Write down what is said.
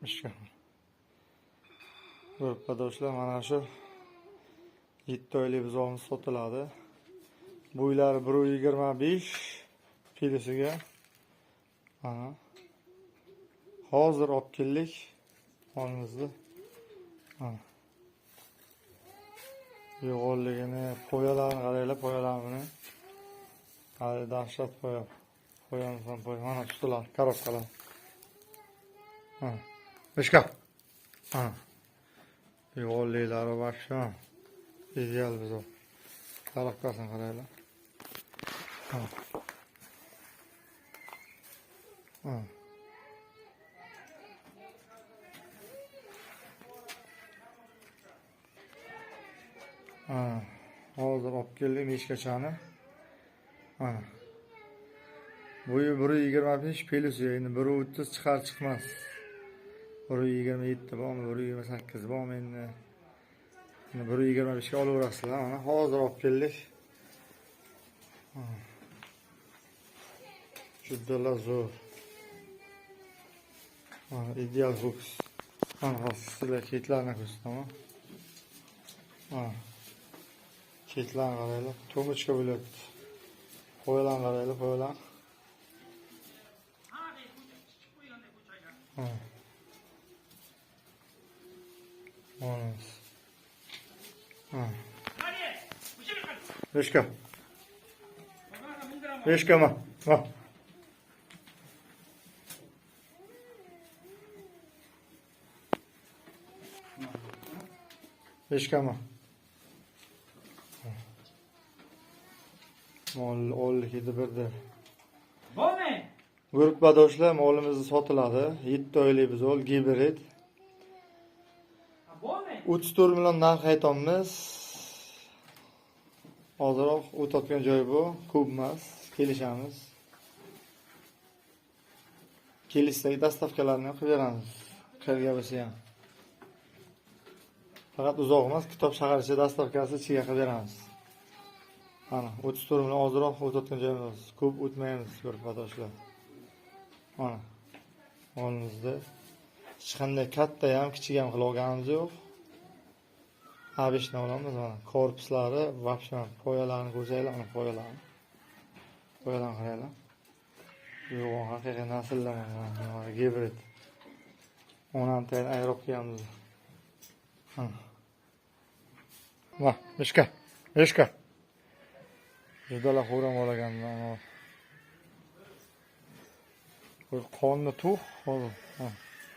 ishga. Do'stlar, mana shu 7 oylik buzovimiz sotiladi. Bo'ylari 1.25 kilosiga. Mana. Hozir olib keldik molimizni. Mana. Yo'g'onligini, poyalarini qaranglar, poyalarini. Hali dahshat poyamiz ham mana tutiladi, korobkalar. Ha. Mishka. Ha. Yo'g'onliklari вообще ideal buzov. Korobkasini qaranglar. Ha. Ha. Hozir olib keldik meshkachani. Mana. Bo'yi 1.25 pelusi, endi 1.30 chiqar chiqmas. 1.27 bormi, 1.28 bormi endi. 1.25 ga olaverasizlar. Mana hozir olib keldik. Juda zo'r. Mana ideal box. Mana sizlar ketlarni ko'rsataman. Mana. Ketlarni qaranglar, to'ng'ichga bo'lyapti. Qo'yalarni qaranglar, qo'yalar. Mishka. Mishka ma. Mishka ma. Mol ollikida birda. Bo'lmi? Guruhbadoshlar, molimiz sotiladi. 7 oylik buzov, gibrid. Bo'lmi? 34 million narx aytamiz. Hozirroq o'tayotgan joy bu, ko'p emas, kelishamiz. Kelishdagi dastavkalarni qilib beramiz. Qayerga bo'lsa ham. Faqat uzoq emas, kitob shahar ichi dastavkasi ichiga qilib beramiz. Mana 34 million hozirroq o'tayotgan joyimiz. Ko'p o'tmaymiz, guruhbadoshlar. Mana. Molimizda hech qanday katta ham, kichik ham qilib olganimiz yo'q. Habishni olamiz mana. Korpuslari, вообще poyalarini ko'rsanglar, mana poyalarini. Poyalarni qaranglar. Yo'q, haqiqiy nasllar mana gibrid. Onam tayin ayroq qilamiz. Va, mishka. Mishka. Juda xo'ram olaganman. Bu qonni tuh, hozir